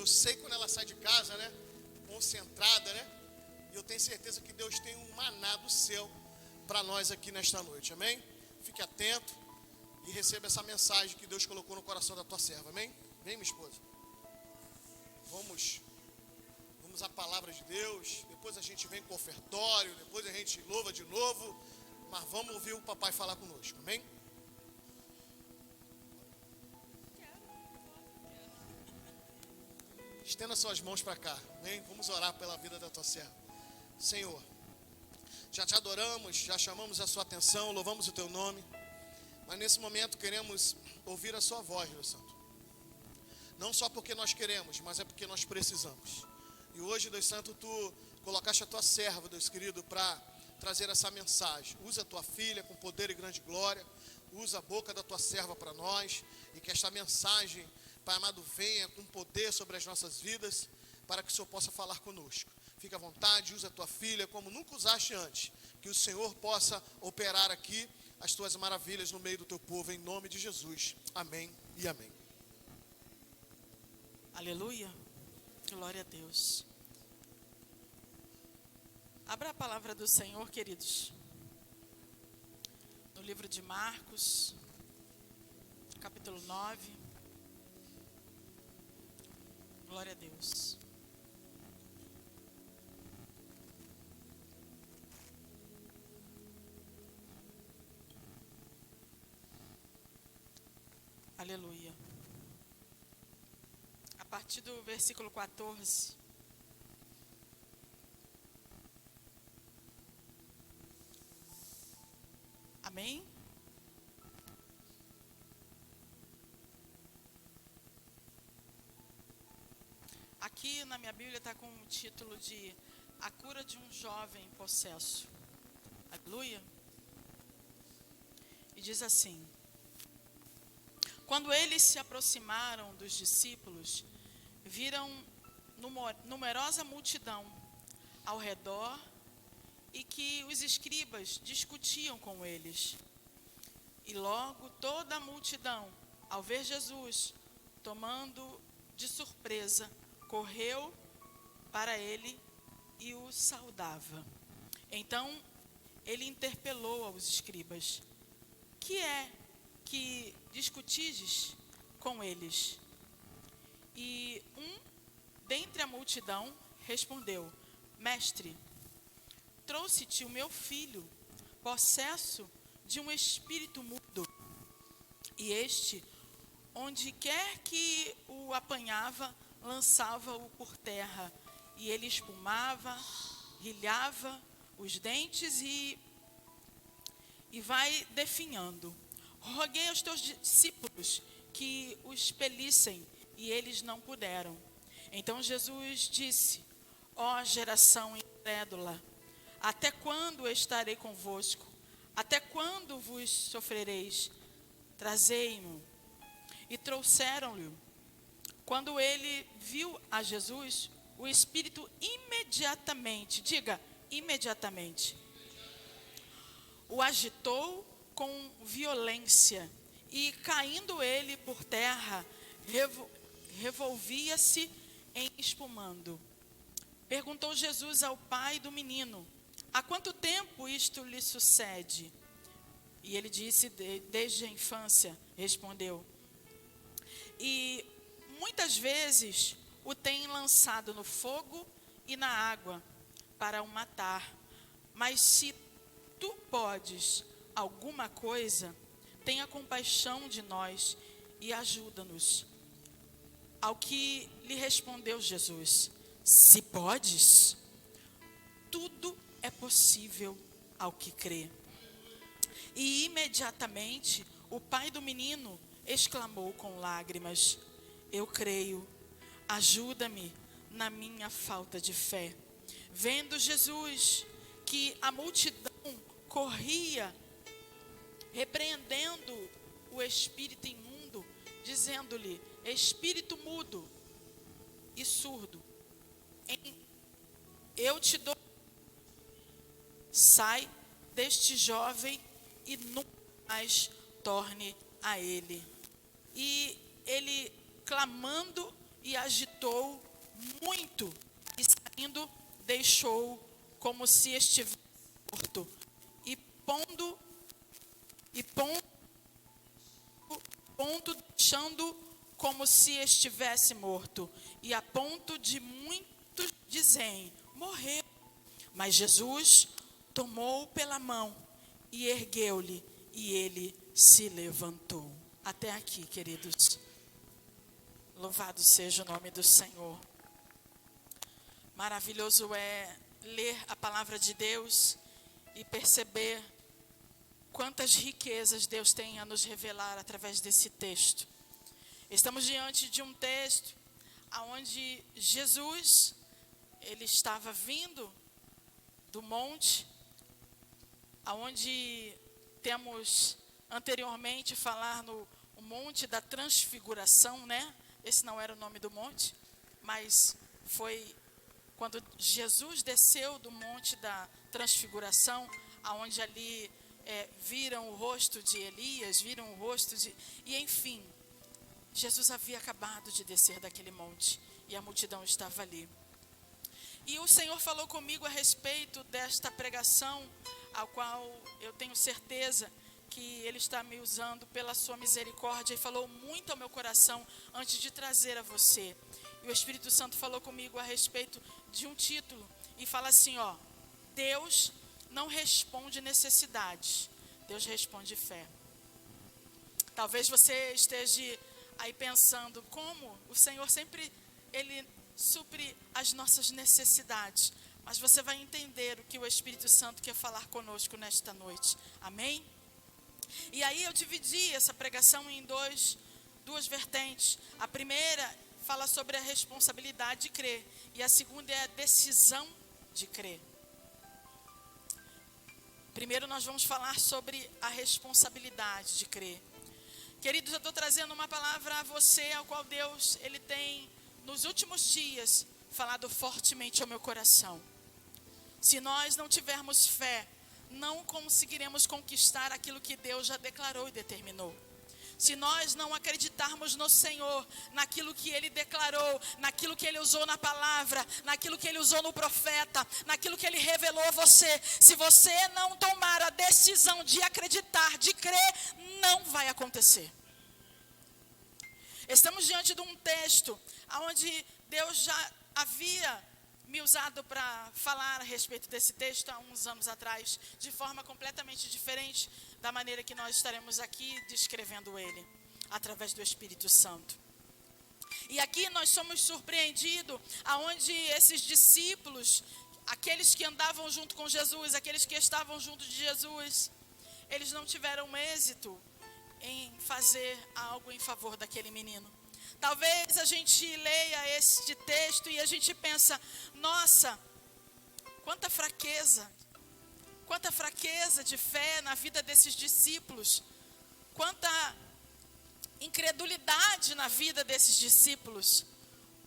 eu sei quando ela sai de casa, né? Concentrada, né? E eu tenho certeza que Deus tem um maná do céu para nós aqui nesta noite, amém? Fique atento e receba essa mensagem que Deus colocou no coração da tua serva, amém? Vem, minha esposa. Vamos à palavra de Deus, depois a gente vem com o ofertório, depois a gente louva de novo, mas vamos ouvir o papai falar conosco, amém? Estenda suas mãos para cá, amém? Vamos orar pela vida da tua serva. Senhor, já te adoramos, já chamamos a sua atenção, louvamos o teu nome, mas nesse momento queremos ouvir a sua voz, Deus Santo. Não só porque nós queremos, mas é porque nós precisamos. E hoje, Deus Santo, tu colocaste a tua serva, Deus querido, para trazer essa mensagem. Usa a tua filha com poder e grande glória, usa a boca da tua serva para nós, e que esta mensagem, Pai amado, venha com poder sobre as nossas vidas, para que o Senhor possa falar conosco. Fica à vontade, usa a tua filha como nunca usaste antes, que o Senhor possa operar aqui as tuas maravilhas no meio do teu povo, em nome de Jesus. Amém e amém. Aleluia, glória a Deus. Abra a palavra do Senhor, queridos, no livro de Marcos, capítulo 9. Glória a Deus. Aleluia. A partir do versículo 14. Amém? Aqui na minha Bíblia está com o título de A Cura de um Jovem Possesso. Aleluia. E diz assim: quando eles se aproximaram dos discípulos, viram numerosa multidão ao redor e que os escribas discutiam com eles. E logo toda a multidão, ao ver Jesus, tomando de surpresa, correu para ele e o saudava. Então ele interpelou aos escribas: que é que discutides com eles? E um dentre a multidão respondeu: Mestre, trouxe-te o meu filho, possesso de um espírito mudo. E este, onde quer que o apanhava, lançava-o por terra, e ele espumava, rilhava os dentes e vai definhando. Roguei aos teus discípulos que o expelissem, e eles não puderam. Então Jesus disse: ó geração incrédula, até quando estarei convosco? Até quando vos sofrereis? Trazei-mo. E trouxeram-lhe. Quando ele viu a Jesus, o espírito imediatamente, diga, imediatamente, o agitou com violência, e caindo ele por terra, revolvia-se em espumando. Perguntou Jesus ao pai do menino: há quanto tempo isto lhe sucede? E ele disse: desde a infância, respondeu. E muitas vezes o tem lançado no fogo e na água para o matar. Mas se tu podes alguma coisa, tenha compaixão de nós e ajuda-nos. Ao que lhe respondeu Jesus: se podes, tudo é possível ao que crê. E imediatamente o pai do menino exclamou com lágrimas: eu creio, ajuda-me na minha falta de fé. Vendo Jesus que a multidão corria, repreendendo o espírito imundo, dizendo-lhe: espírito mudo e surdo, eu te dou, sai deste jovem e nunca mais torne a ele. E ele, clamando e agitou muito, e saindo, deixou como se estivesse morto. Deixando como se estivesse morto. E a ponto de muitos dizem, morreu. Mas Jesus tomou pela mão e ergueu-lhe, e ele se levantou. Até aqui, queridos. Louvado seja o nome do Senhor. Maravilhoso é ler a palavra de Deus e perceber quantas riquezas Deus tem a nos revelar através desse texto. Estamos diante de um texto onde Jesus, ele estava vindo do monte, aonde temos anteriormente falar no monte da transfiguração, né? Esse não era o nome do monte, mas foi quando Jesus desceu do monte da transfiguração, aonde ali viram o rosto de Elias, viram o rosto de... E enfim, Jesus havia acabado de descer daquele monte e a multidão estava ali. E o Senhor falou comigo a respeito desta pregação, ao qual eu tenho certeza que Ele está me usando pela sua misericórdia, e falou muito ao meu coração antes de trazer a você. E o Espírito Santo falou comigo a respeito de um título, e fala assim, ó: Deus não responde necessidades, Deus responde fé. Talvez você esteja aí pensando, como o Senhor sempre, Ele supre as nossas necessidades. Mas você vai entender o que o Espírito Santo quer falar conosco nesta noite. Amém? E aí eu dividi essa pregação em duas vertentes. A primeira fala sobre a responsabilidade de crer. E a segunda é a decisão de crer. Primeiro nós vamos falar sobre a responsabilidade de crer. Queridos, eu estou trazendo uma palavra a você, ao qual Deus, Ele tem, nos últimos dias, falado fortemente ao meu coração. Se nós não tivermos fé, não conseguiremos conquistar aquilo que Deus já declarou e determinou. Se nós não acreditarmos no Senhor, naquilo que Ele declarou, naquilo que Ele usou na palavra, naquilo que Ele usou no profeta, naquilo que Ele revelou a você, se você não tomar a decisão de acreditar, de crer, não vai acontecer. Estamos diante de um texto onde Deus já havia me usado para falar a respeito desse texto há uns anos atrás, de forma completamente diferente da maneira que nós estaremos aqui descrevendo ele, através do Espírito Santo. E aqui nós somos surpreendidos aonde esses discípulos, aqueles que andavam junto com Jesus, aqueles que estavam junto de Jesus, eles não tiveram êxito em fazer algo em favor daquele menino. Talvez a gente leia este texto e a gente pensa, nossa, quanta fraqueza de fé na vida desses discípulos, quanta incredulidade na vida desses discípulos.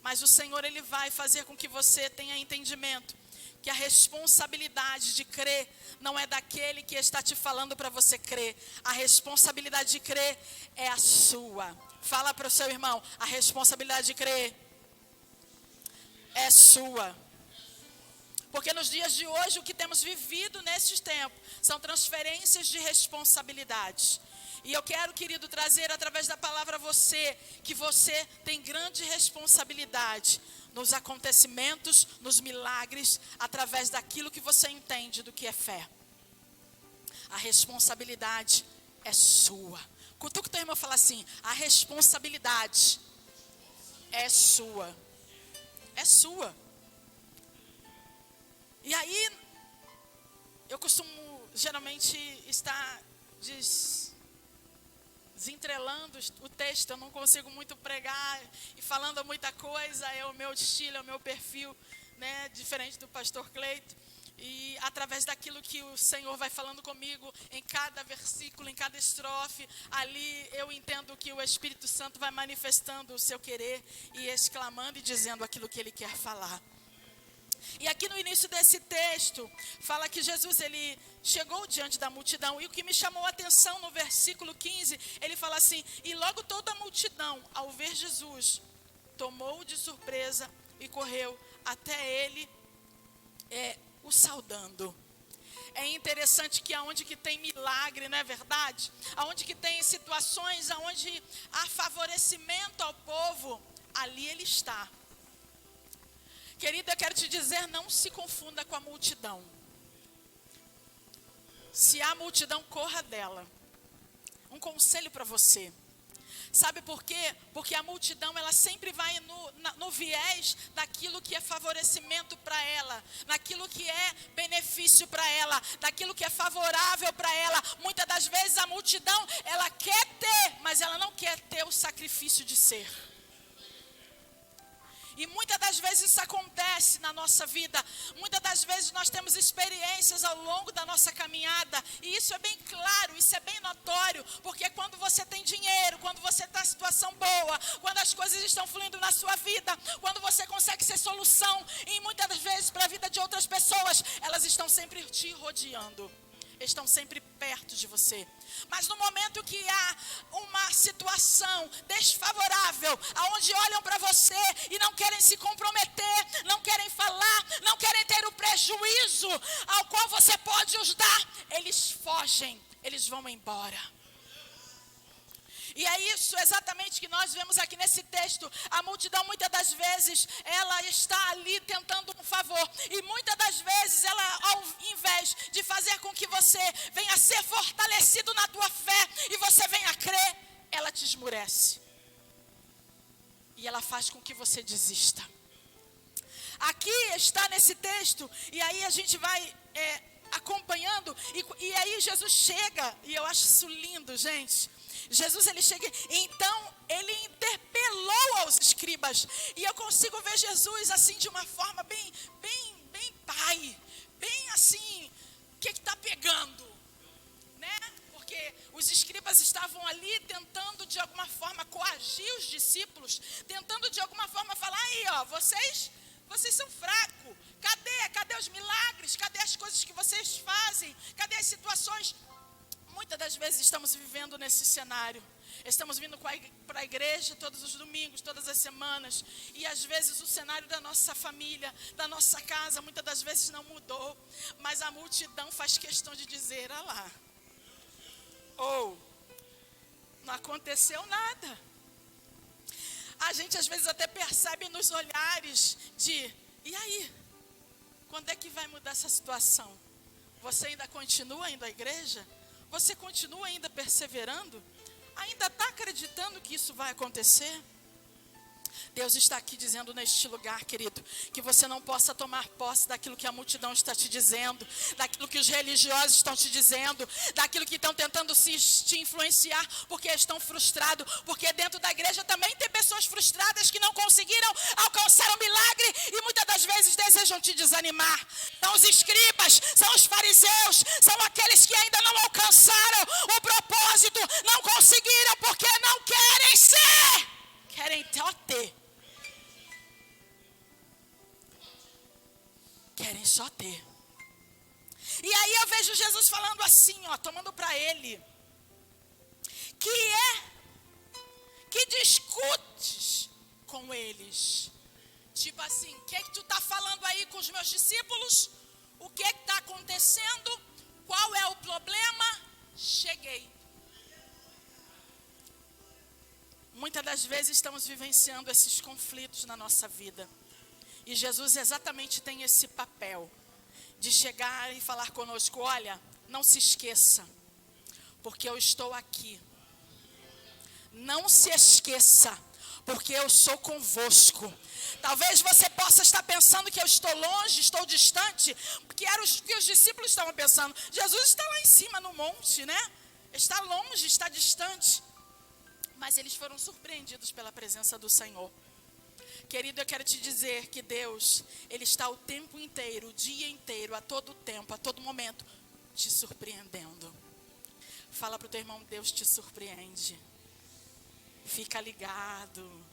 Mas o Senhor, Ele vai fazer com que você tenha entendimento que a responsabilidade de crer não é daquele que está te falando para você crer. A responsabilidade de crer é a sua. Fala para o seu irmão, a responsabilidade de crer é sua. Porque nos dias de hoje, o que temos vivido nesses tempos são transferências de responsabilidades. E eu quero, querido, trazer através da palavra a você, que você tem grande responsabilidade nos acontecimentos, nos milagres, através daquilo que você entende do que é fé. A responsabilidade é sua. Cutuca o teu irmão e fala assim, a responsabilidade é sua. É sua. E aí, eu costumo geralmente estar desentrelando o texto, eu não consigo muito pregar e falando muita coisa, é o meu estilo, é o meu perfil, né, diferente do pastor Cleito. E através daquilo que o Senhor vai falando comigo em cada versículo, em cada estrofe, ali eu entendo que o Espírito Santo vai manifestando o seu querer e exclamando e dizendo aquilo que Ele quer falar. E aqui no início desse texto, fala que Jesus, Ele chegou diante da multidão. E o que me chamou a atenção no versículo 15, Ele fala assim, e logo toda a multidão, ao ver Jesus, tomou-o de surpresa e correu até ele, o saudando. É interessante que aonde que tem milagre, não é verdade? Aonde que tem situações, aonde há favorecimento ao povo, ali ele está. Querido, eu quero te dizer, não se confunda com a multidão. Se há multidão, corra dela. Um conselho para você. Sabe por quê? Porque a multidão, ela sempre vai no viés daquilo que é favorecimento para ela, naquilo que é benefício para ela, daquilo que é favorável para ela. Muitas das vezes a multidão, ela quer ter, mas ela não quer ter o sacrifício de ser. E muitas das vezes isso acontece na nossa vida. Muitas das vezes nós temos experiências ao longo da nossa caminhada. E isso é bem claro, isso é bem notório. Porque quando você tem dinheiro, quando você está em situação boa, quando as coisas estão fluindo na sua vida, quando você consegue ser solução, e muitas das vezes para a vida de outras pessoas, elas estão sempre te rodeando. Estão sempre perto de você. Mas no momento que há uma situação desfavorável, aonde olham para você e não querem se comprometer, não querem falar, não querem ter o prejuízo ao qual você pode os dar, eles fogem, eles vão embora. E é isso exatamente que nós vemos aqui nesse texto. A multidão, muitas das vezes, ela está ali tentando um favor. E muitas das vezes, ela, ao invés de fazer com que você venha a ser fortalecido na tua fé e você venha a crer, ela te esmurece. E ela faz com que você desista. Aqui está nesse texto, e aí a gente vai acompanhando, e aí Jesus chega, e eu acho isso lindo, gente. Jesus, ele chega, então ele interpelou aos escribas, e eu consigo ver Jesus assim de uma forma bem pai, bem assim, o que está pegando, né? Porque os escribas estavam ali tentando de alguma forma coagir os discípulos, tentando de alguma forma falar, aí ó, vocês são fracos, cadê os milagres, cadê as coisas que vocês fazem, cadê as situações? Muitas das vezes estamos vivendo nesse cenário. Estamos vindo para a igreja todos os domingos, todas as semanas. E às vezes o cenário da nossa família, da nossa casa, muitas das vezes não mudou. Mas a multidão faz questão de dizer, ah lá. Ou, não aconteceu nada. A gente às vezes até percebe nos olhares de, e aí? Quando é que vai mudar essa situação? Você ainda continua indo à igreja? Você continua ainda perseverando? Ainda está acreditando que isso vai acontecer? Deus está aqui dizendo neste lugar, querido, que você não possa tomar posse daquilo que a multidão está te dizendo, daquilo que os religiosos estão te dizendo, daquilo que estão tentando te influenciar, porque estão frustrados, porque dentro da igreja também tem pessoas frustradas que não conseguiram alcançar o milagre e muitas das vezes desejam te desanimar. São os escribas, são os fariseus, são aqueles que ainda não alcançaram o propósito, não conseguiram porque não querem ser, querem só ter. Querem só ter. E aí eu vejo Jesus falando assim, ó, tomando para ele, que discutes com eles. Tipo assim, o que é que tu tá falando aí com os meus discípulos? O que é que tá acontecendo? Qual é o problema? Cheguei. Muitas das vezes estamos vivenciando esses conflitos na nossa vida. E Jesus exatamente tem esse papel de chegar e falar conosco, olha, não se esqueça, porque eu estou aqui. Não se esqueça, porque eu sou convosco. Talvez você possa estar pensando que eu estou longe, estou distante, porque era o que os discípulos estavam pensando. Jesus está lá em cima no monte, né? Está longe, está distante. Mas eles foram surpreendidos pela presença do Senhor. Querido, eu quero te dizer que Deus, Ele está o tempo inteiro, o dia inteiro, a todo tempo, a todo momento, te surpreendendo. Fala para o teu irmão, Deus te surpreende. Fica ligado,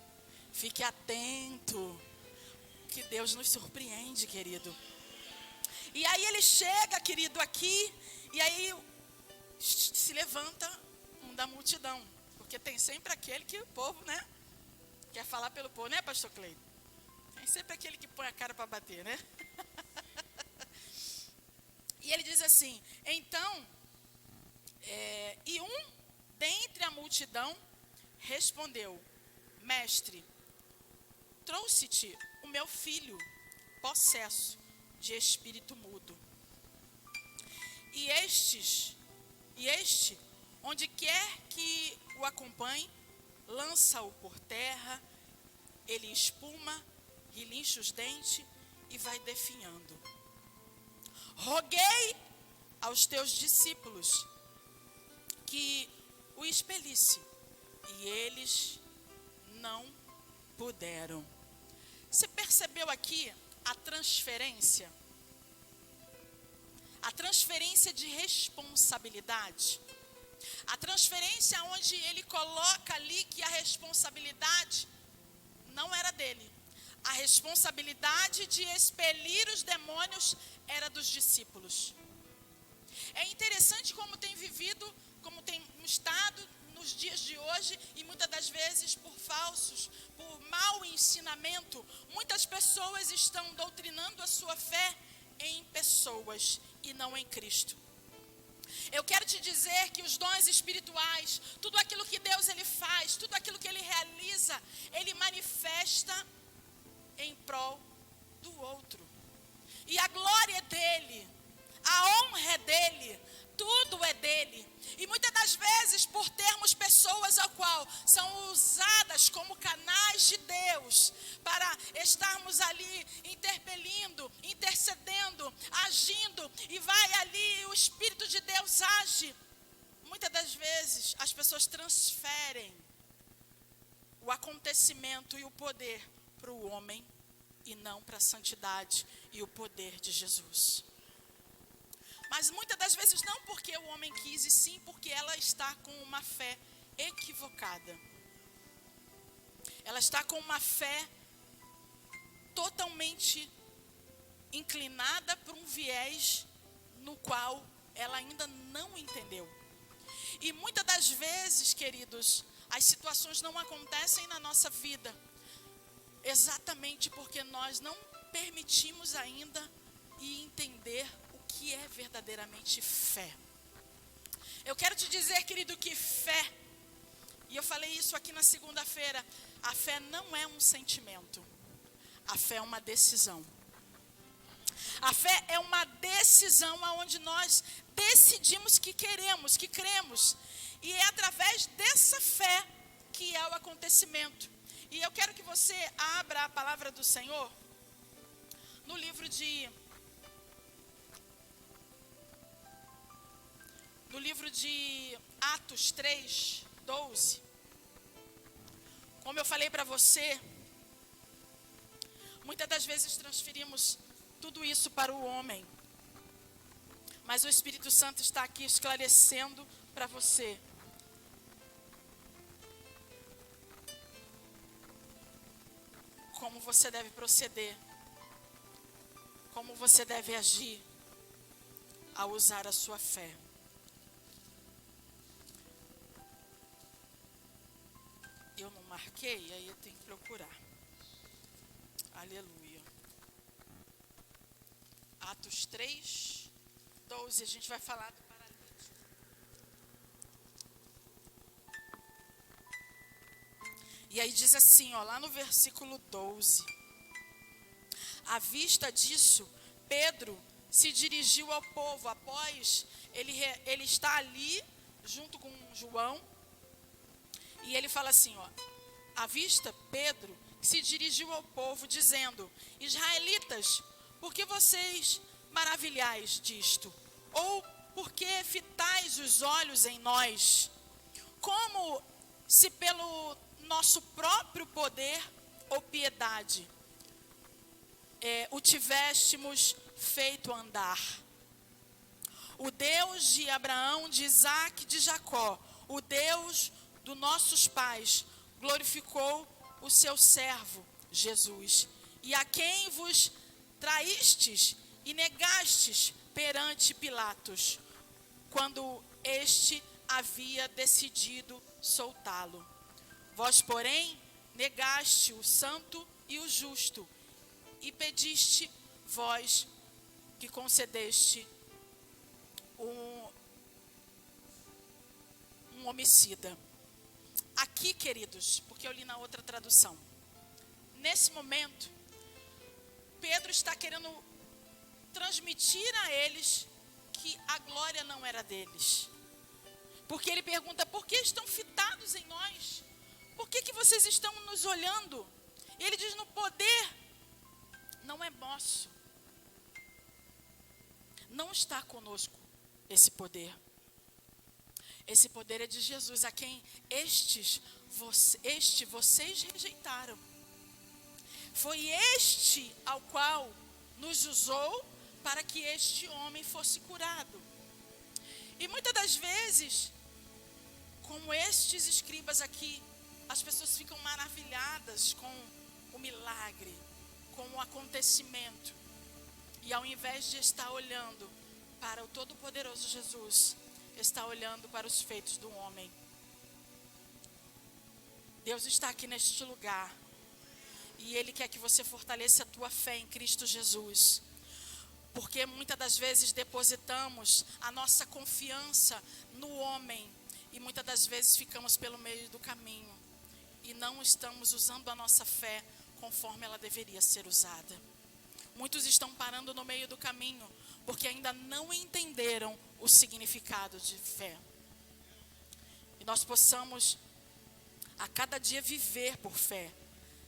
fique atento, que Deus nos surpreende, querido. E aí ele chega, querido, aqui, e aí se levanta um da multidão, porque tem sempre aquele que o povo, né? Quer falar pelo povo, né, pastor Cleiton? Tem sempre aquele que põe a cara para bater, né? E ele diz assim, então, e um dentre a multidão respondeu, mestre, trouxe-te o meu filho, possesso de espírito mudo. E este, onde quer que o acompanhe, lança-o por terra, ele espuma, relincha os dentes e vai definhando. Roguei aos teus discípulos que o expelisse, e eles não puderam. Você percebeu aqui a transferência? A transferência de responsabilidade. A transferência onde ele coloca ali que a responsabilidade não era dele. A responsabilidade de expelir os demônios era dos discípulos. É interessante como tem vivido, como tem estado nos dias de hoje, e muitas das vezes por mau ensinamento, muitas pessoas estão doutrinando a sua fé em pessoas e não em Cristo. Eu quero te dizer que os dons espirituais, tudo aquilo que Deus ele faz, tudo aquilo que ele realiza, ele manifesta em prol do outro. E a glória é dele, a honra é dele, tudo é dele. E muitas das vezes, por termos pessoas ao qual são usadas como canais de Deus, para estarmos ali interpelindo, intercedendo, agindo, e vai ali, o Espírito de Deus age. Muitas das vezes, as pessoas transferem o acontecimento e o poder para o homem, e não para a santidade e o poder de Jesus. Mas muitas das vezes não porque o homem quis, e sim porque ela está com uma fé equivocada. Ela está com uma fé totalmente inclinada para um viés no qual ela ainda não entendeu. E muitas das vezes, queridos, as situações não acontecem na nossa vida exatamente porque nós não permitimos ainda e entender o que é verdadeiramente fé. Eu quero te dizer, querido, que fé, e eu falei isso aqui na segunda-feira, a fé não é um sentimento, a fé é uma decisão. A fé é uma decisão onde nós decidimos que queremos, que cremos, e é através dessa fé que é o acontecimento. E eu quero que você abra a palavra do Senhor no livro de Atos 3:12. Como eu falei para você, muitas das vezes transferimos tudo isso para o homem, mas o Espírito Santo está aqui esclarecendo para você como você deve proceder, como você deve agir ao usar a sua fé. Eu não marquei, aí eu tenho que procurar. Aleluia. Atos 3:12, a gente vai falar do paralítico. E aí diz assim, ó, lá no versículo 12. À vista disso, Pedro se dirigiu ao povo, após ele está ali, junto com João, e ele fala assim, ó, à vista, Pedro se dirigiu ao povo, dizendo, israelitas, por que vocês maravilhais disto? Ou por que fitais os olhos em nós? Como se pelo nosso próprio poder ou piedade o tivéssemos feito andar. O Deus de Abraão, de Isaque, de Jacó, o Deus dos nossos pais, glorificou o seu servo Jesus, e a quem vos traístes e negastes perante Pilatos, quando este havia decidido soltá-lo. Vós, porém, negaste o santo e o justo, e pediste vós que concedeste um homicida. Aqui, queridos, porque eu li na outra tradução, nesse momento, Pedro está querendo transmitir a eles que a glória não era deles. Porque ele pergunta, por que estão fitados em nós? Por que vocês estão nos olhando? E ele diz, no poder não é nosso. Não está conosco esse poder. Esse poder é de Jesus, a quem vocês rejeitaram. Foi este ao qual nos usou para que este homem fosse curado. E muitas das vezes, como estes escribas aqui, as pessoas ficam maravilhadas com o milagre, com o acontecimento. E ao invés de estar olhando para o Todo-Poderoso Jesus, está olhando para os feitos do homem. Deus está aqui neste lugar. E Ele quer que você fortaleça a tua fé em Cristo Jesus. Porque muitas das vezes depositamos a nossa confiança no homem. E muitas das vezes ficamos pelo meio do caminho. E não estamos usando a nossa fé conforme ela deveria ser usada. Muitos estão parando no meio do caminho porque ainda não entenderam o significado de fé. E nós possamos a cada dia viver por fé.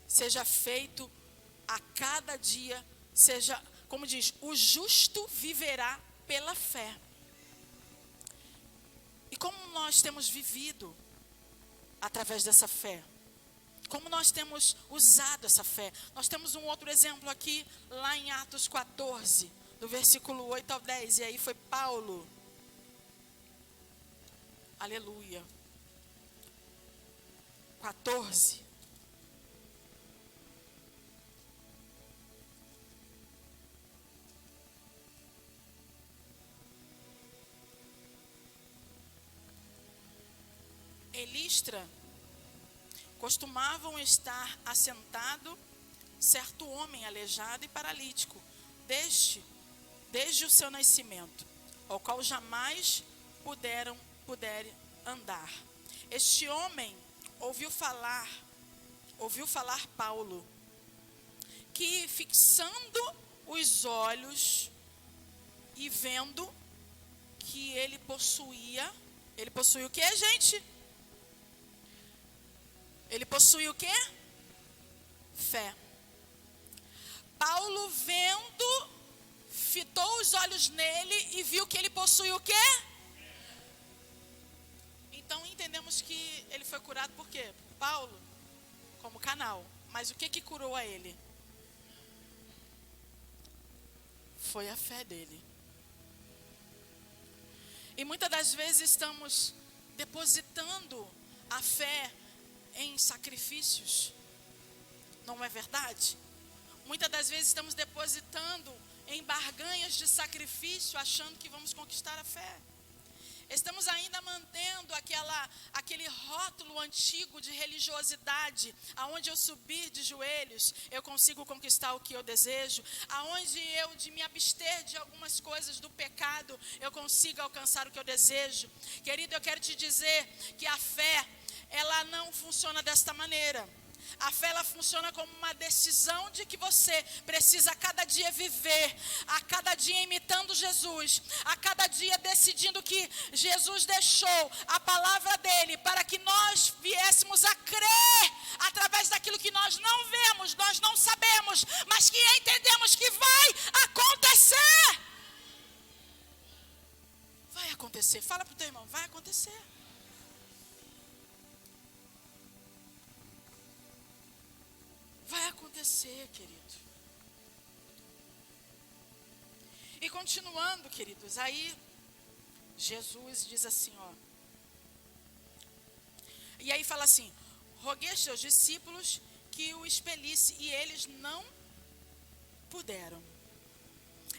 Seja feito a cada dia, seja, como diz, o justo viverá pela fé. E como nós temos vivido através dessa fé? Como nós temos usado essa fé? Nós temos um outro exemplo aqui, lá em Atos 14, do versículo 8 ao 10. E aí foi Paulo. Aleluia. 14. Em Listra, costumavam estar assentado certo homem aleijado e paralítico, desde o seu nascimento, ao qual jamais puderam andar. Este homem ouviu falar Paulo, que fixando os olhos e vendo que ele possuía o quê, gente? Ele possui o quê? Fé. Paulo vendo, fitou os olhos nele e viu que ele possui o quê? Então entendemos que ele foi curado por quê? Por Paulo, como canal. Mas o que curou a ele? Foi a fé dele. E muitas das vezes estamos depositando a fé em sacrifícios. Não é verdade? Muitas das vezes estamos depositando em barganhas de sacrifício, achando que vamos conquistar a fé. Estamos ainda mantendo aquele rótulo antigo de religiosidade, aonde eu subir de joelhos, eu consigo conquistar o que eu desejo, aonde eu de me abster de algumas coisas do pecado, eu consigo alcançar o que eu desejo. Querido, eu quero te dizer que a fé, ela não funciona desta maneira. A fé, ela funciona como uma decisão de que você precisa a cada dia viver, a cada dia imitando Jesus, a cada dia decidindo que Jesus deixou a palavra dele para que nós viéssemos a crer através daquilo que nós não vemos, nós não sabemos, mas que entendemos que vai acontecer. Vai acontecer. Fala para o teu irmão, vai acontecer. Vai acontecer, querido. E continuando, queridos, aí Jesus diz assim, ó. E aí fala assim: roguei aos seus discípulos que o expelisse, e eles não puderam.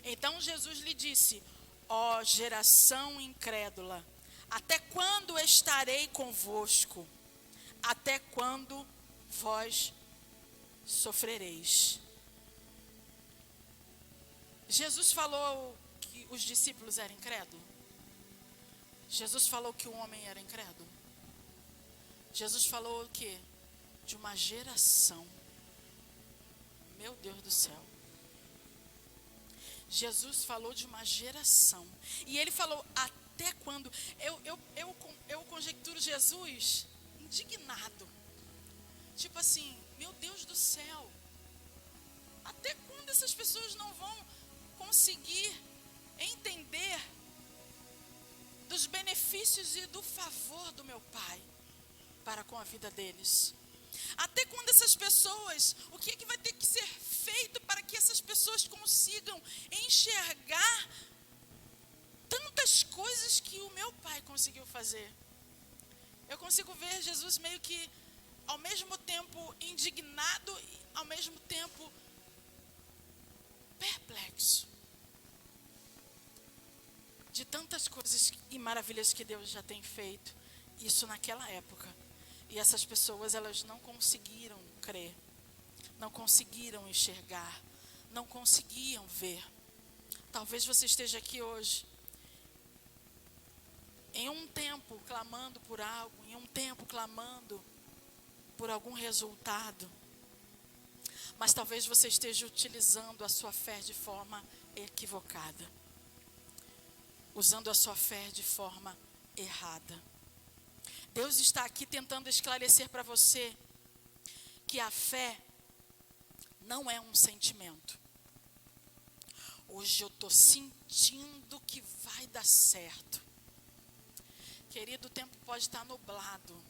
Então Jesus lhe disse: ó geração incrédula, até quando estarei convosco? Até quando vós sofrereis. Jesus falou que os discípulos eram incrédulos? Jesus falou que o homem era incrédulo? Jesus falou o quê? De uma geração. Meu Deus do céu. Jesus falou de uma geração. E ele falou, até quando? Eu conjecturo Jesus indignado. Tipo assim, meu Deus do céu. Até quando essas pessoas não vão conseguir entender dos benefícios e do favor do meu Pai para com a vida deles? Até quando essas pessoas, o que é que vai ter que ser feito para que essas pessoas consigam enxergar tantas coisas que o meu Pai conseguiu fazer? Eu consigo ver Jesus meio que ao mesmo tempo indignado e ao mesmo tempo perplexo de tantas coisas e maravilhas que Deus já tem feito. Isso naquela época. E essas pessoas, elas não conseguiram crer, não conseguiram enxergar, não conseguiam ver. Talvez você esteja aqui hoje, em um tempo clamando por algo, em um tempo clamando por algum resultado, mas talvez você esteja utilizando a sua fé de forma equivocada, usando a sua fé de forma errada. Deus está aqui tentando esclarecer para você que a fé não é um sentimento. Hoje eu estou sentindo que vai dar certo. Querido, o tempo pode estar nublado.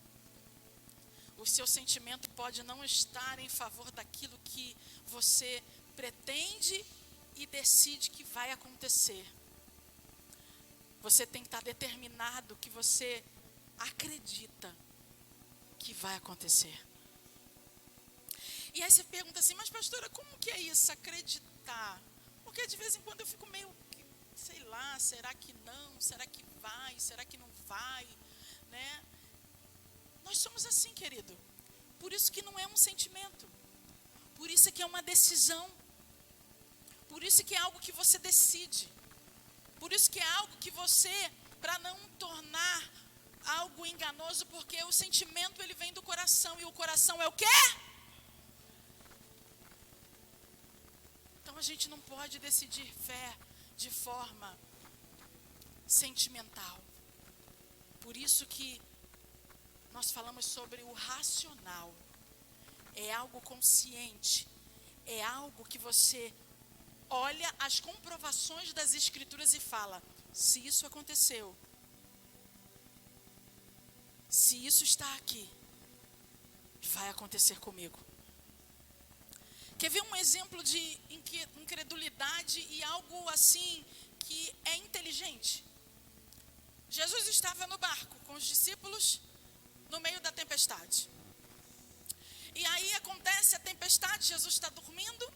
O seu sentimento pode não estar em favor daquilo que você pretende e decide que vai acontecer. Você tem que estar determinado que você acredita que vai acontecer. E aí você pergunta assim, mas pastora, como que é isso, acreditar? Porque de vez em quando eu fico meio, sei lá, será que não? Será que vai? Será que não vai? Né? Nós somos assim, querido. Por isso que não é um sentimento. Por isso que é uma decisão. Por isso que é algo que você decide. Por isso que é algo que você, para não tornar algo enganoso, porque o sentimento ele vem do coração, e o coração é o quê? Então a gente não pode decidir fé de forma sentimental. Por isso que nós falamos sobre o racional. É algo consciente, é algo que você olha as comprovações das escrituras e fala, se isso aconteceu, se isso está aqui, vai acontecer comigo. Quer ver um exemplo de incredulidade e algo assim que é inteligente? Jesus estava no barco com os discípulos no meio da tempestade. E aí acontece a tempestade, Jesus está dormindo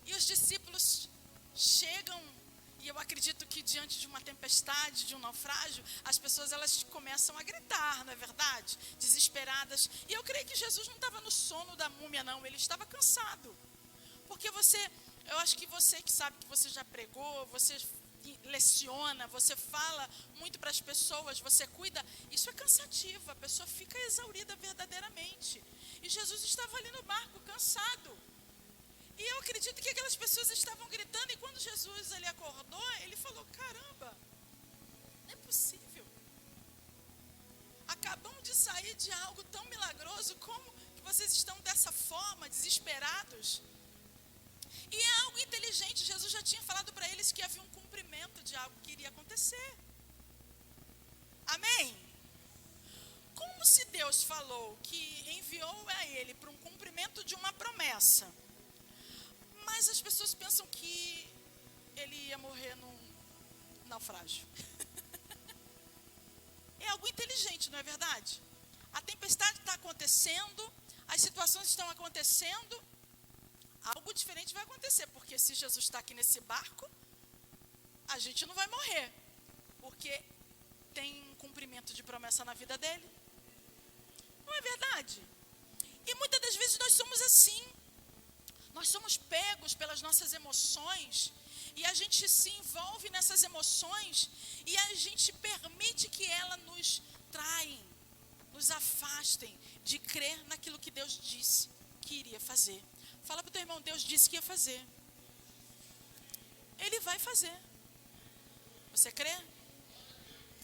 e os discípulos chegam. E eu acredito que diante de uma tempestade, de um naufrágio, as pessoas elas começam a gritar, não é verdade? Desesperadas. E eu creio que Jesus não estava no sono da múmia, não. Ele estava cansado. Porque eu acho que você que sabe que você já pregou, você leciona, você fala muito para as pessoas, você cuida, isso é cansativo. A pessoa fica exaurida verdadeiramente. E Jesus estava ali no barco, cansado. E eu acredito que aquelas pessoas estavam gritando, e quando Jesus ele acordou, ele falou, caramba, não é possível. Acabamos de sair de algo tão milagroso, como que vocês estão dessa forma, desesperados? E é algo inteligente, Jesus já tinha falado para eles que havia um cumprimento de algo que iria acontecer. Amém? Como se Deus falou que enviou a ele para um cumprimento de uma promessa, mas as pessoas pensam que ele ia morrer num naufrágio. É algo inteligente, não é verdade? A tempestade está acontecendo, as situações estão acontecendo, algo diferente vai acontecer, porque se Jesus está aqui nesse barco, a gente não vai morrer, porque tem um cumprimento de promessa na vida dele. Não é verdade? E muitas das vezes nós somos assim. Nós somos pegos pelas nossas emoções e a gente se envolve nessas emoções e a gente permite que elas nos traem, nos afastem de crer naquilo que Deus disse que iria fazer. Fala para o teu irmão, Deus disse que ia fazer. Ele vai fazer. Você crê?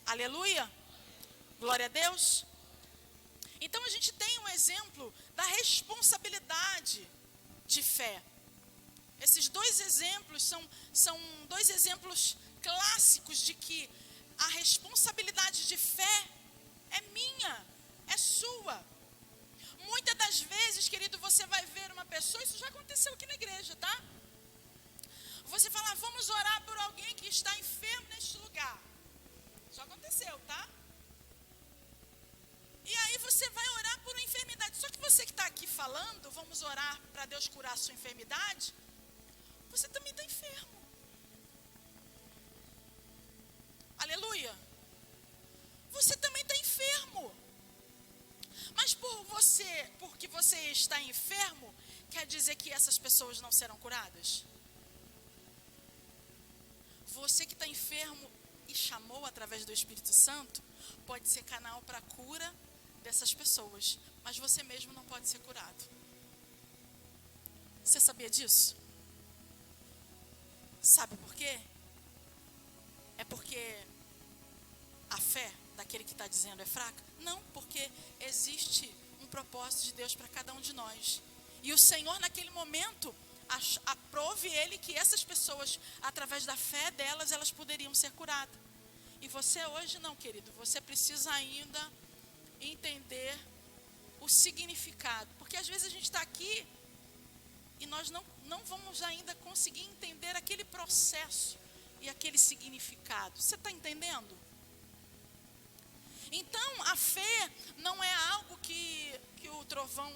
Aleluia. Glória a Deus. Então a gente tem um exemplo da responsabilidade de fé. Esses dois exemplos são dois exemplos clássicos de que a responsabilidade de fé é minha, é sua. Muitas das vezes, querido, você vai ver uma pessoa, isso já aconteceu aqui na igreja, tá? Você fala, vamos orar por alguém que está enfermo neste lugar. Já aconteceu, tá? E aí você vai orar por uma enfermidade. Só que você que está aqui falando, vamos orar para Deus curar a sua enfermidade, você também está enfermo. Aleluia. Você também está enfermo. Mas porque você está enfermo, quer dizer que essas pessoas não serão curadas? Você que está enfermo e chamou através do Espírito Santo, pode ser canal para a cura dessas pessoas, mas você mesmo não pode ser curado. Você sabia disso? Sabe por quê? É porque a fé daquele que está dizendo é fraca? Não, porque existe um propósito de Deus para cada um de nós. E o Senhor naquele momento aprove Ele que essas pessoas, através da fé delas, elas poderiam ser curadas. E você hoje não, querido, você precisa ainda entender o significado. Porque às vezes a gente está aqui e nós não vamos ainda conseguir entender aquele processo e aquele significado. Você está entendendo? Então, a fé não é algo que o trovão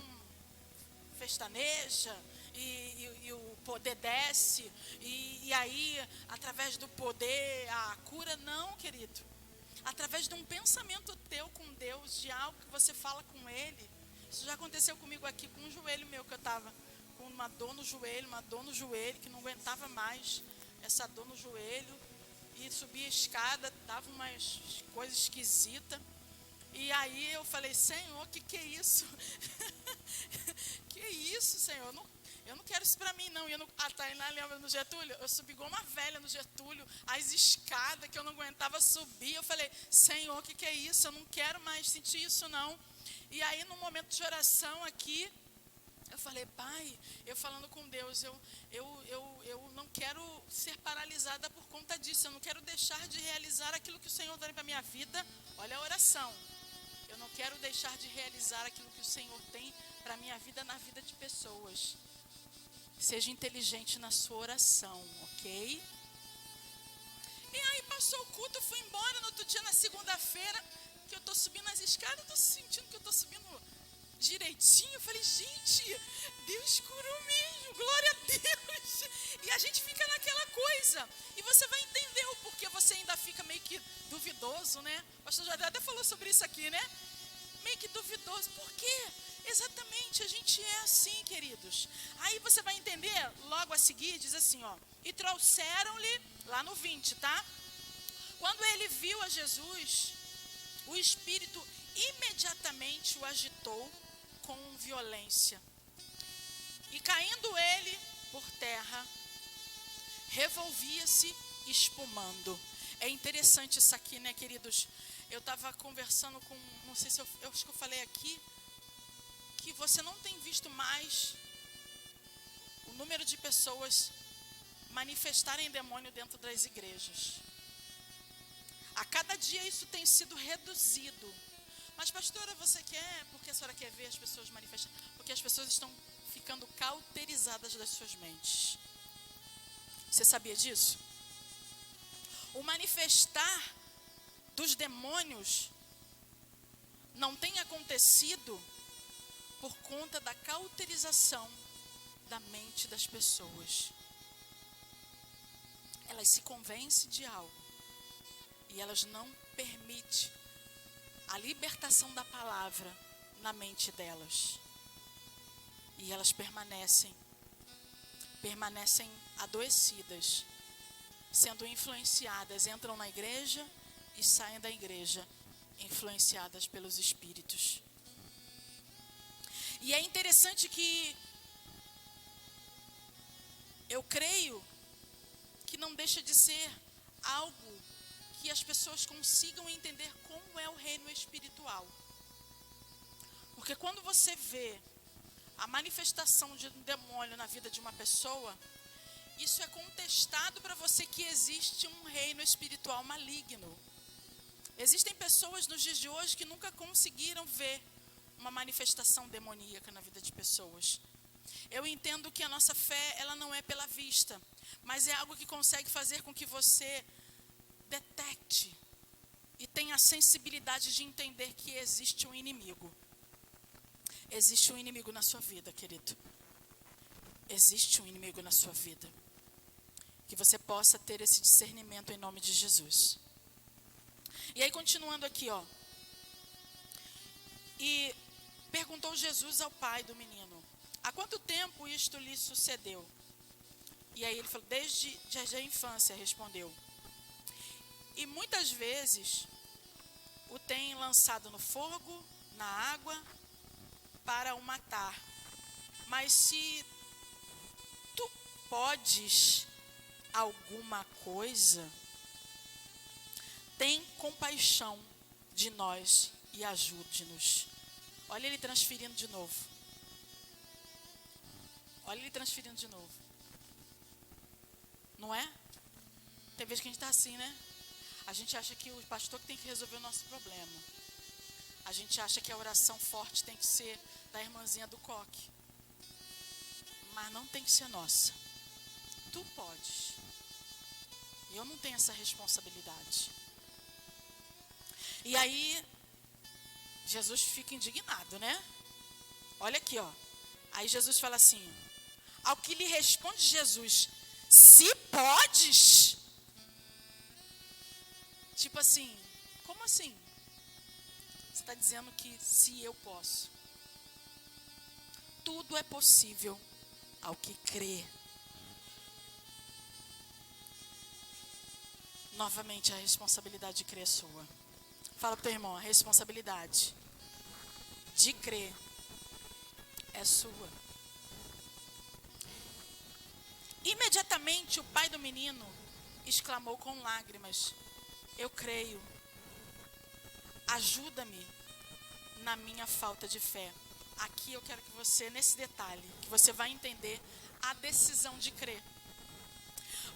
festaneja e o poder desce e aí, através do poder, a cura. Não, querido. Através de um pensamento teu com Deus, de algo que você fala com Ele. Isso já aconteceu comigo aqui com um joelho meu, que eu estava com uma dor no joelho, que não aguentava mais essa dor no joelho. E subia a escada, dava umas coisas esquisitas. E aí eu falei, Senhor, que é isso? Que isso, Senhor? Eu não quero isso para mim, não. A Tainá lembra no Getúlio? Eu subi igual uma velha no Getúlio, as escadas que eu não aguentava subir. Eu falei, Senhor, que é isso? Eu não quero mais sentir isso, não. E aí, no momento de oração aqui, eu falei, Pai, eu falando com Deus, eu não quero ser paralisada por conta disso. Eu não quero deixar de realizar aquilo que o Senhor tem para a minha vida. Olha a oração. Eu não quero deixar de realizar aquilo que o Senhor tem para a minha vida, na vida de pessoas. Seja inteligente na sua oração, ok? E aí passou o culto, eu fui embora. No outro dia, na segunda-feira, que eu estou subindo as escadas, eu estou sentindo que eu estou subindo direitinho. Eu falei, gente, Deus curou mesmo, glória a Deus. E a gente fica naquela coisa. E você vai entender o porquê você ainda fica meio que duvidoso, né? O pastor Jadé até falou sobre isso aqui, né? Meio que duvidoso. Por quê? Exatamente, a gente é assim, queridos. Aí você vai entender, logo a seguir, diz assim, ó. E trouxeram-lhe, lá no 20, tá? Quando ele viu a Jesus, o Espírito imediatamente o agitou com violência. E caindo ele por terra, revolvia-se espumando. É interessante isso aqui, né, queridos? Eu estava conversando com, não sei se eu acho que eu falei aqui, que você não tem visto mais o número de pessoas manifestarem demônio dentro das igrejas. A cada dia isso tem sido reduzido. Mas, pastora, você quer? Porque a senhora quer ver as pessoas manifestar? Porque as pessoas estão ficando cauterizadas das suas mentes. Você sabia disso? O manifestar dos demônios não tem acontecido por conta da cauterização da mente das pessoas. Elas se convencem de algo e elas não permitem a libertação da palavra na mente delas. e elas permanecem adoecidas, sendo influenciadas, entram na igreja e saem da igreja, influenciadas pelos espíritos. E é interessante que eu creio que não deixa de ser algo que as pessoas consigam entender como é o reino espiritual. Porque quando você vê a manifestação de um demônio na vida de uma pessoa, isso é contestado para você que existe um reino espiritual maligno. Existem pessoas nos dias de hoje que nunca conseguiram ver uma manifestação demoníaca na vida de pessoas. Eu entendo que a nossa fé, ela não é pela vista, mas é algo que consegue fazer com que você detecte e tenha a sensibilidade de entender que existe um inimigo. Existe um inimigo na sua vida, querido. Existe um inimigo na sua vida. Que você possa ter esse discernimento em nome de Jesus. E aí, continuando aqui, ó. E perguntou Jesus ao pai do menino: há quanto tempo isto lhe sucedeu? E aí ele falou: desde a infância, respondeu. E muitas vezes o tem lançado no fogo, na água, para o matar. Mas se tu podes alguma coisa, tem compaixão de nós e ajude-nos. Olha ele transferindo de novo. Olha ele transferindo de novo. Não é? Tem vezes que a gente está assim, né? A gente acha que o pastor que tem que resolver o nosso problema. A gente acha que a oração forte tem que ser da irmãzinha do coque. Mas não tem que ser nossa. Tu podes. Eu não tenho essa responsabilidade. E aí, Jesus fica indignado, né? Olha aqui, ó. Aí Jesus fala assim, ao que lhe responde Jesus: se podes? Tipo assim, como assim? Você está dizendo que se eu posso. Tudo é possível ao que crê. Novamente, a responsabilidade de crer é sua. Fala para o teu irmão, a responsabilidade de crer é sua. Imediatamente o pai do menino exclamou com lágrimas: eu creio, ajuda-me na minha falta de fé. Aqui eu quero que você, nesse detalhe, que você vai entender a decisão de crer.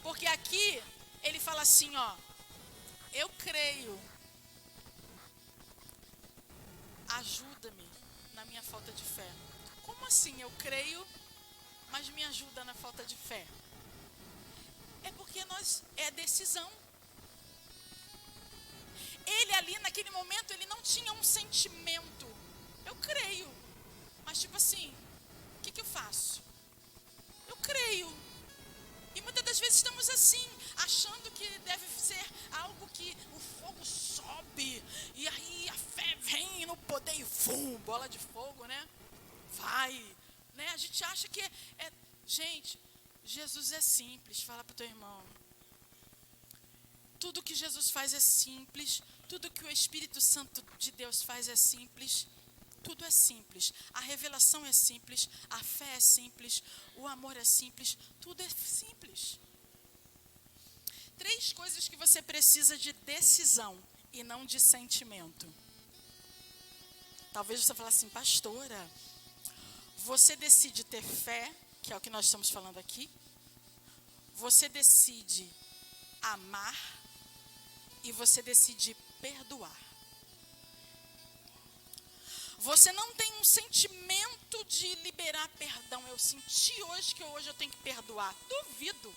Porque aqui ele fala assim, ó: eu creio, ajuda-me na minha falta de fé. Como assim eu creio, mas me ajuda na falta de fé? É porque é decisão. Ele ali naquele momento, ele não tinha um sentimento. Eu creio, mas tipo assim, o que eu faço? Eu creio. E muitas das vezes estamos assim, achando que deve ser algo que o fogo sobe, e aí a fé vem no poder e bola de fogo, né? Vai, né? A gente acha que Gente, Jesus é simples. Fala para o teu irmão. Tudo que Jesus faz é simples. Tudo que o Espírito Santo de Deus faz é simples. Tudo é simples. A revelação é simples. A fé é simples. O amor é simples. Tudo é simples. 3 coisas que você precisa de decisão e não de sentimento. Talvez você fale assim, pastora, você decide ter fé, que é o que nós estamos falando aqui. Você decide amar e você decide perdoar. Você não tem um sentimento de liberar perdão. Eu senti hoje que hoje eu tenho que perdoar. Duvido.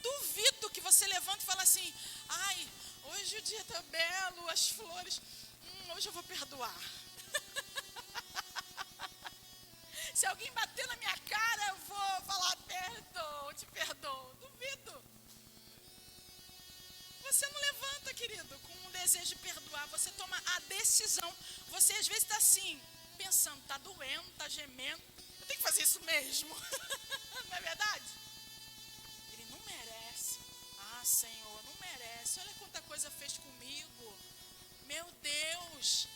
Duvido que você levante e fale assim, ai, hoje o dia está belo, as flores, hoje eu vou perdoar. Se alguém bater na minha cara, eu vou falar, te perdoo. Duvido. Você não levanta, querido, com um desejo de perdoar. Você toma a decisão. Você às vezes está assim, pensando, está doendo, está gemendo, eu tenho que fazer isso mesmo. Não é verdade? Ele não merece. Ah, Senhor, não merece. Olha quanta coisa fez comigo. Meu Deus.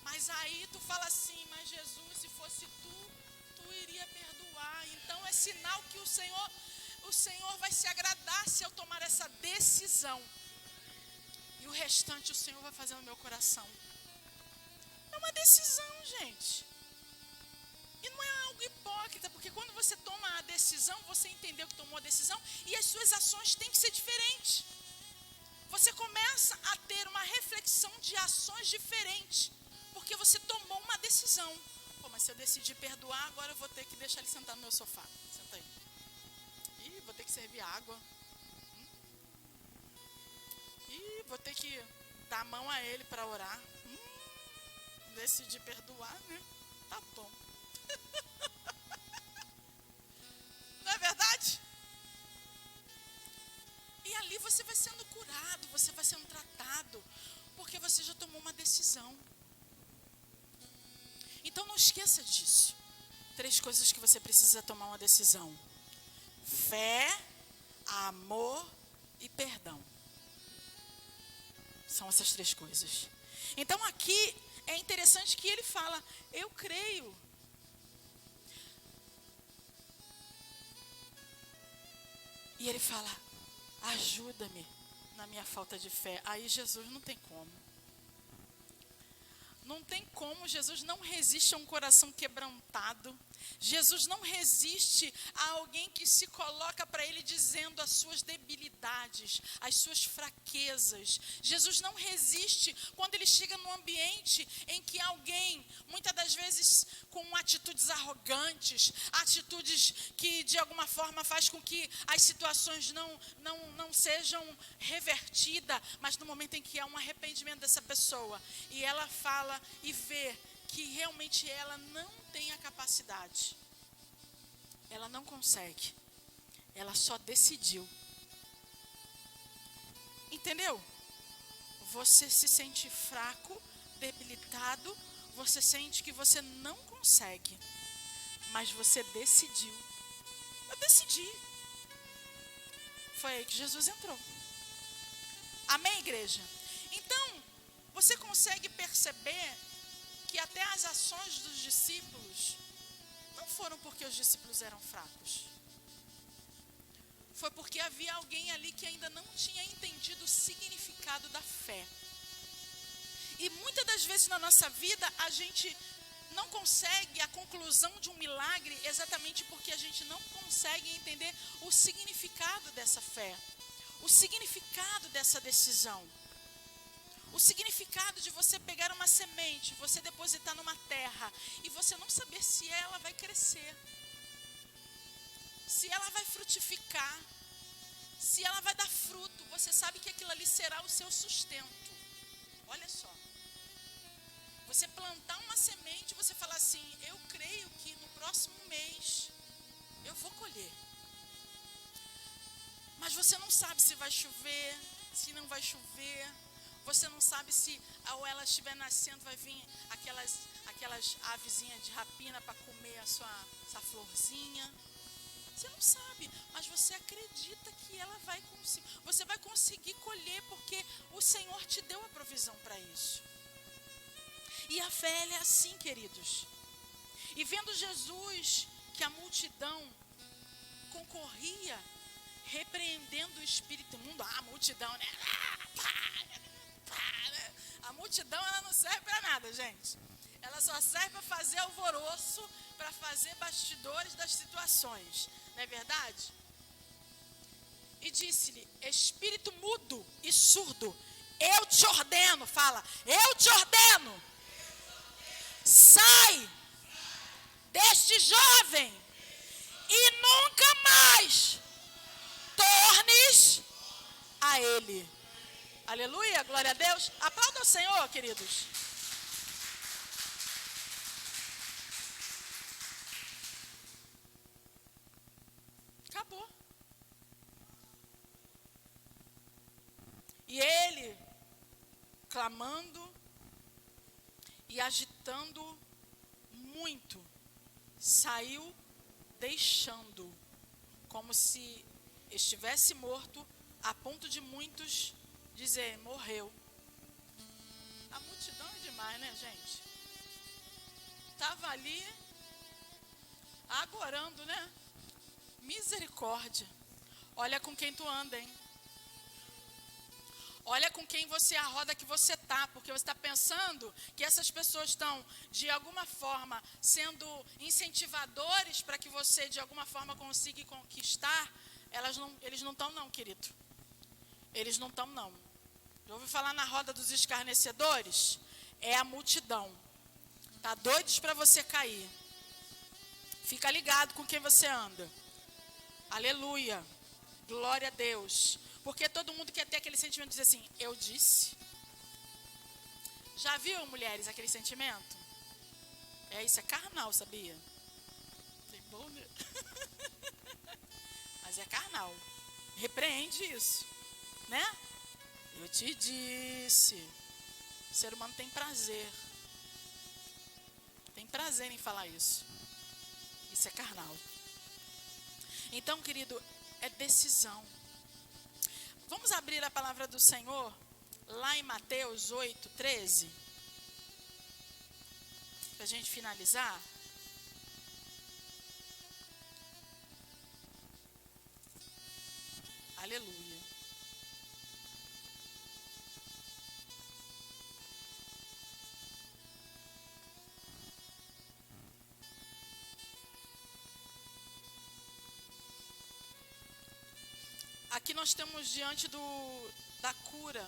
Mas aí tu fala assim, mas Jesus, se fosse tu iria perdoar. Então é sinal que o Senhor vai se agradar se eu tomar essa decisão. E o restante o Senhor vai fazer no meu coração. É uma decisão, gente. E não é algo hipócrita, porque quando você toma a decisão, você entendeu que tomou a decisão e as suas ações têm que ser diferentes. Você começa a ter uma reflexão de ações diferentes, porque você tomou uma decisão. Pô, mas se eu decidir perdoar, agora eu vou ter que deixar ele sentar no meu sofá. Senta aí. Ih, vou ter que servir água. Ih, vou ter que dar a mão a ele para orar. Decidir perdoar, né? Tá bom. Não é verdade? E ali você vai sendo curado, você vai sendo tratado, porque você já tomou uma decisão. Então não esqueça disso. 3 coisas que você precisa tomar uma decisão: fé, amor e perdão. São essas 3 coisas. Então aqui é interessante que ele fala, eu creio. E ele fala, ajuda-me na minha falta de fé. Aí Jesus não tem como. Não tem como, Jesus não resiste a um coração quebrantado. Jesus não resiste a alguém que se coloca para ele dizendo as suas debilidades, as suas fraquezas. Jesus não resiste quando ele chega num ambiente em que alguém, muitas das vezes com atitudes arrogantes, atitudes que de alguma forma faz com que as situações não sejam revertidas, mas no momento em que há um arrependimento dessa pessoa e ela fala e vê que realmente ela não tem a capacidade, ela não consegue, ela só decidiu. Entendeu? Você se sente fraco, debilitado, você sente que você não consegue, mas você decidiu. Eu decidi. Foi aí que Jesus entrou. Amém, igreja? Então, você consegue perceber que até as ações dos discípulos não foram porque os discípulos eram fracos. Foi porque havia alguém ali que ainda não tinha entendido o significado da fé. E muitas das vezes na nossa vida a gente não consegue a conclusão de um milagre exatamente porque a gente não consegue entender o significado dessa fé, o significado dessa decisão. O significado de você pegar uma semente, você depositar numa terra e você não saber se ela vai crescer, se ela vai frutificar, se ela vai dar fruto. Você sabe que aquilo ali será o seu sustento. Olha só. Você plantar uma semente, você fala assim, eu creio que no próximo mês eu vou colher. Mas você não sabe se vai chover, se não vai chover. Você não sabe se ao ela estiver nascendo vai vir aquelas avezinhas de rapina para comer essa florzinha. Você não sabe, mas você acredita que ela vai conseguir. Você vai conseguir colher porque o Senhor te deu a provisão para isso. E a fé ela é assim, queridos. E vendo Jesus que a multidão concorria, repreendendo o espírito imundo, a multidão, né? A multidão ela não serve para nada, gente. Ela só serve para fazer alvoroço, para fazer bastidores das situações. Não é verdade? E disse-lhe, espírito mudo e surdo, eu te ordeno, fala, eu te ordeno, sai deste jovem e nunca mais tornes a ele. Aleluia, glória a Deus. Aplauda o Senhor, queridos. Acabou. E ele, clamando e agitando muito, saiu deixando, como se estivesse morto, a ponto de muitos dizer, morreu. A multidão é demais, né, gente? Estava ali, agorando, né? Misericórdia. Olha com quem tu anda, hein? Olha com quem você, a roda que você tá, porque você está pensando que essas pessoas estão, de alguma forma, sendo incentivadores para que você, de alguma forma, consiga conquistar. Eles não estão, não, querido. Eles não estão, não. Já ouviu falar na roda dos escarnecedores? É a multidão. Tá doidos para você cair. Fica ligado com quem você anda. Aleluia. Glória a Deus. Porque todo mundo quer ter aquele sentimento de dizer assim, eu disse. Já viu, mulheres, aquele sentimento? Isso é carnal, sabia? Tem bom, né? Mas é carnal. Repreende isso, né? Eu te disse. O ser humano tem prazer. Tem prazer em falar isso. Isso é carnal. Então, querido, é decisão. Vamos abrir a palavra do Senhor lá em Mateus 8:13, para a gente finalizar. Aleluia. Aqui nós estamos diante da cura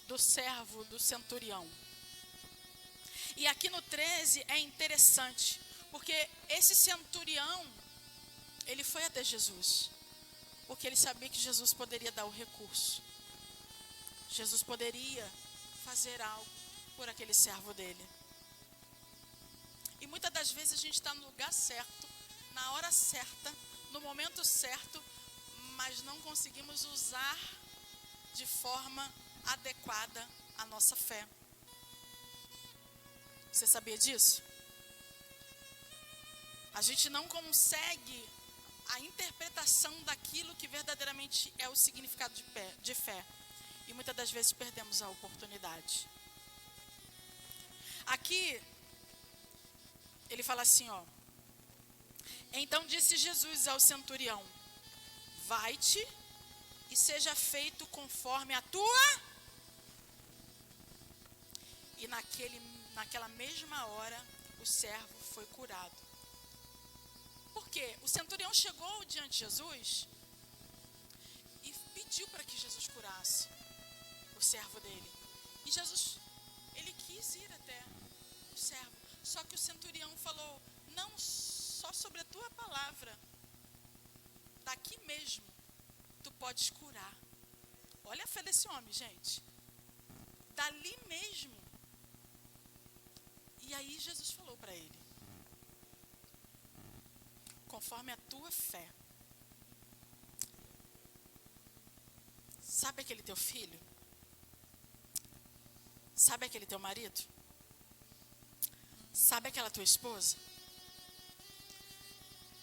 do servo, do centurião. E aqui no 13 é interessante, porque esse centurião, ele foi até Jesus, porque ele sabia que Jesus poderia dar o recurso. Jesus poderia fazer algo por aquele servo dele. E muitas das vezes a gente está no lugar certo, na hora certa, no momento certo, mas não conseguimos usar de forma adequada a nossa fé. Você sabia disso? A gente não consegue a interpretação daquilo que verdadeiramente é o significado de fé. E muitas das vezes perdemos a oportunidade. Aqui, ele fala assim, ó. Então disse Jesus ao centurião, vai-te e seja feito conforme a tua. E naquela mesma hora, o servo foi curado. Por quê? O centurião chegou diante de Jesus e pediu para que Jesus curasse o servo dele. E Jesus, ele quis ir até o servo. Só que o centurião falou, não só sobre a tua palavra, daqui mesmo, tu podes curar. Olha a fé desse homem, gente. Dali mesmo. E aí Jesus falou para ele, conforme a tua fé. Sabe aquele teu filho? Sabe aquele teu marido? Sabe aquela tua esposa?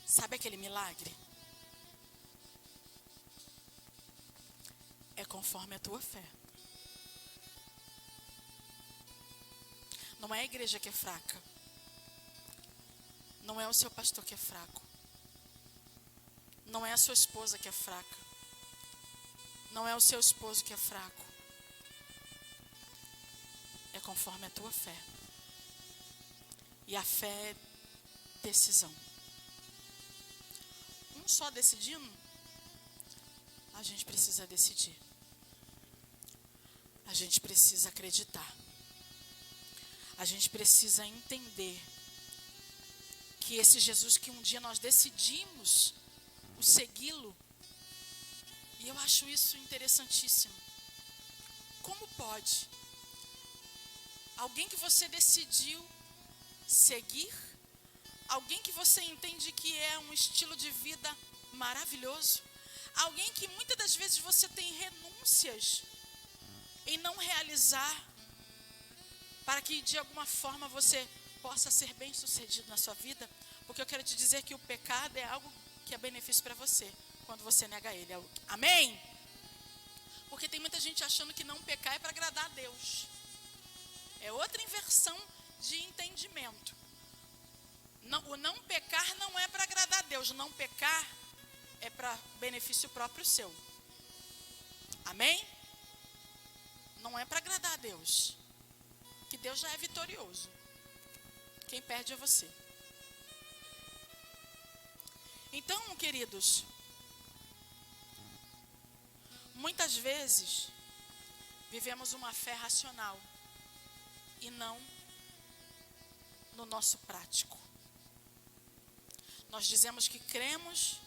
Sabe aquele milagre? É conforme a tua fé. Não é a igreja que é fraca. Não é o seu pastor que é fraco. Não é a sua esposa que é fraca. Não é o seu esposo que é fraco. É conforme a tua fé. E a fé é decisão. Um só decidindo, a gente precisa decidir. A gente precisa acreditar. A gente precisa entender que esse Jesus que um dia nós decidimos o segui-lo, e eu acho isso interessantíssimo. Como pode alguém que você decidiu seguir, alguém que você entende que é um estilo de vida maravilhoso, alguém que muitas das vezes você tem renúncias em não realizar, para que de alguma forma você possa ser bem sucedido na sua vida, porque eu quero te dizer que o pecado é algo que é benefício para você, quando você nega ele. Amém? Porque tem muita gente achando que não pecar é para agradar a Deus. É outra inversão de entendimento. O não pecar não é para agradar a Deus. Não pecar é para benefício próprio seu. Amém? Não é para agradar a Deus. Que Deus já é vitorioso. Quem perde é você. Então, queridos, muitas vezes vivemos uma fé racional e não no nosso prático. Nós dizemos que cremos,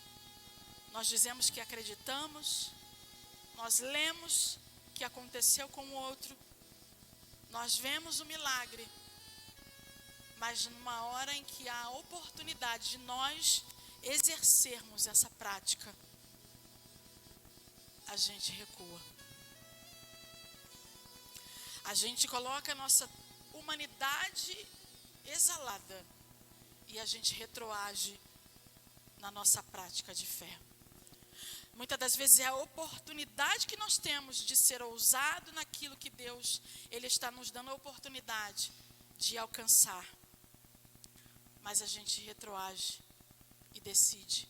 nós dizemos que acreditamos, nós lemos que aconteceu com o outro, nós vemos o milagre, mas numa hora em que há a oportunidade de nós exercermos essa prática, a gente recua. A gente coloca a nossa humanidade exalada e a gente retroage na nossa prática de fé. Muitas das vezes é a oportunidade que nós temos de ser ousado naquilo que Deus, Ele está nos dando a oportunidade de alcançar. Mas a gente retroage e decide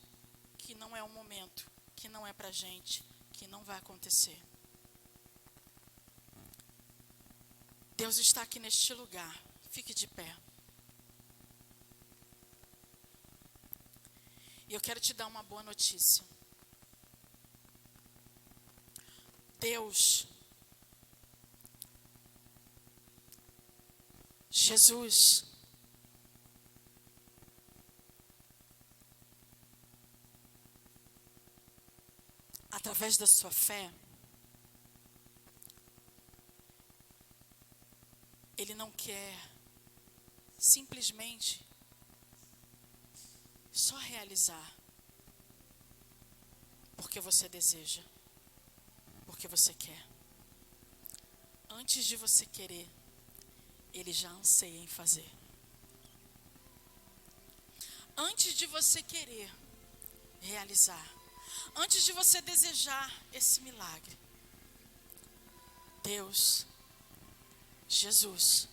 que não é o momento, que não é pra gente, que não vai acontecer. Deus está aqui neste lugar. Fique de pé. E eu quero te dar uma boa notícia. Deus, Jesus, através da sua fé, Ele não quer simplesmente só realizar porque você deseja, porque você quer. Antes de você querer, Ele já anseia em fazer. Antes de você querer realizar, antes de você desejar esse milagre, Deus, Jesus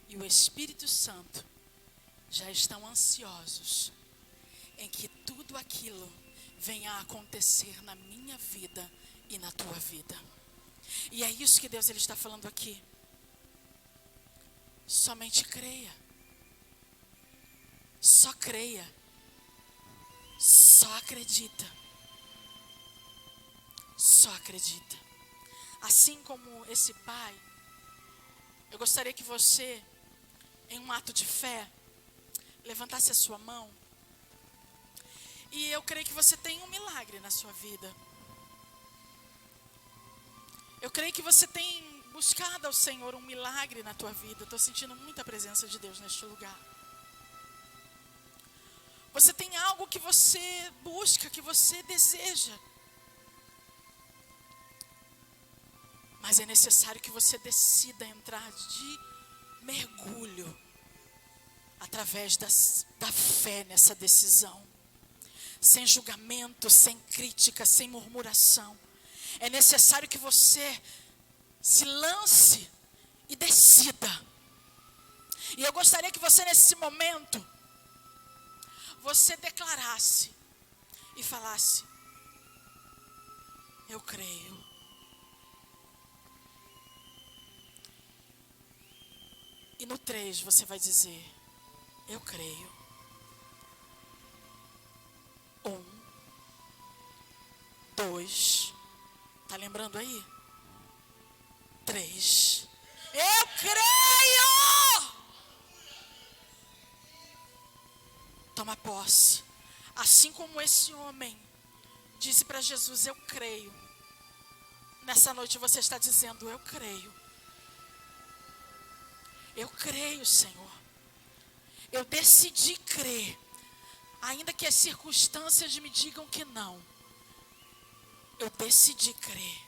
e o Espírito Santo já estão ansiosos em que tudo aquilo venha a acontecer na minha vida e na tua vida. E é isso que Deus ele está falando aqui. Somente creia. Só creia. Só acredita. Só acredita. Assim como esse pai, eu gostaria que você, em um ato de fé, levantasse a sua mão. E eu creio que você tem um milagre na sua vida. Eu creio que você tem buscado ao Senhor um milagre na tua vida. Estou sentindo muita presença de Deus neste lugar. Você tem algo que você busca, que você deseja. Mas é necessário que você decida entrar de mergulho através da fé nessa decisão. Sem julgamento, sem crítica, sem murmuração. É necessário que você se lance e decida. E eu gostaria que você nesse momento, você declarasse e falasse: eu creio. E no 3 você vai dizer: eu creio. 1, 2, tá lembrando aí? 3, eu creio! Toma posse. Assim como esse homem disse para Jesus: eu creio. Nessa noite você está dizendo: eu creio. Eu creio, Senhor. Eu decidi crer. Ainda que as circunstâncias me digam que não. Eu decidi crer.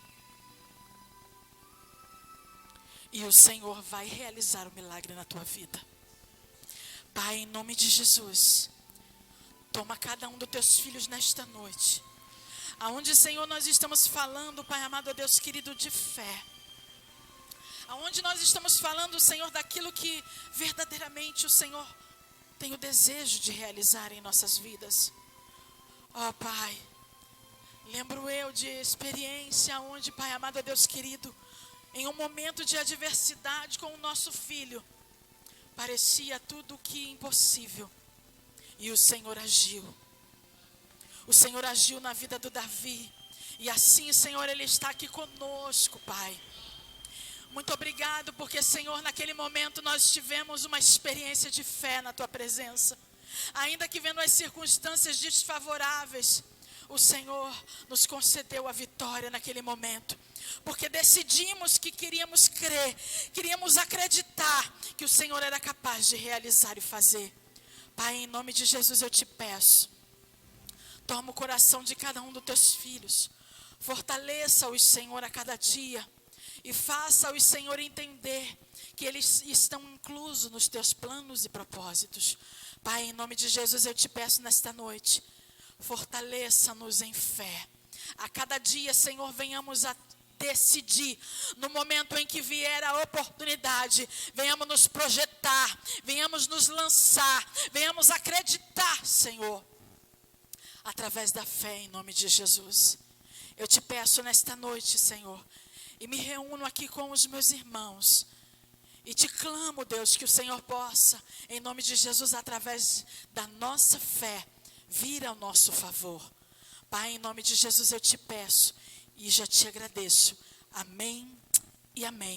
E o Senhor vai realizar o milagre na tua vida. Pai, em nome de Jesus, toma cada um dos teus filhos nesta noite. Aonde, Senhor, nós estamos falando, Pai amado, Deus querido, de fé. Aonde nós estamos falando, Senhor, daquilo que verdadeiramente o Senhor tem o desejo de realizar em nossas vidas. Ó Pai, lembro eu de experiência onde, Pai amado, Deus querido, em um momento de adversidade com o nosso filho, parecia tudo que impossível. E o Senhor agiu. O Senhor agiu na vida do Davi. E assim, Senhor, Ele está aqui conosco, Pai. Muito obrigado, porque, Senhor, naquele momento nós tivemos uma experiência de fé na Tua presença. Ainda que vendo as circunstâncias desfavoráveis, o Senhor nos concedeu a vitória naquele momento. Porque decidimos que queríamos crer, queríamos acreditar que o Senhor era capaz de realizar e fazer. Pai, em nome de Jesus eu te peço, toma o coração de cada um dos teus filhos, fortaleça-os, Senhor, a cada dia, e faça-os, Senhor, entender que eles estão inclusos nos teus planos e propósitos. Pai, em nome de Jesus eu te peço nesta noite, fortaleça-nos em fé. A cada dia, Senhor, venhamos a decidir, no momento em que vier a oportunidade, venhamos nos projetar, venhamos nos lançar, venhamos acreditar, Senhor, através da fé, em nome de Jesus. Eu te peço nesta noite, Senhor, e me reúno aqui com os meus irmãos, e te clamo, Deus, que o Senhor possa, em nome de Jesus, através da nossa fé, vir ao nosso favor. Pai, em nome de Jesus eu te peço, e já te agradeço. Amém e amém.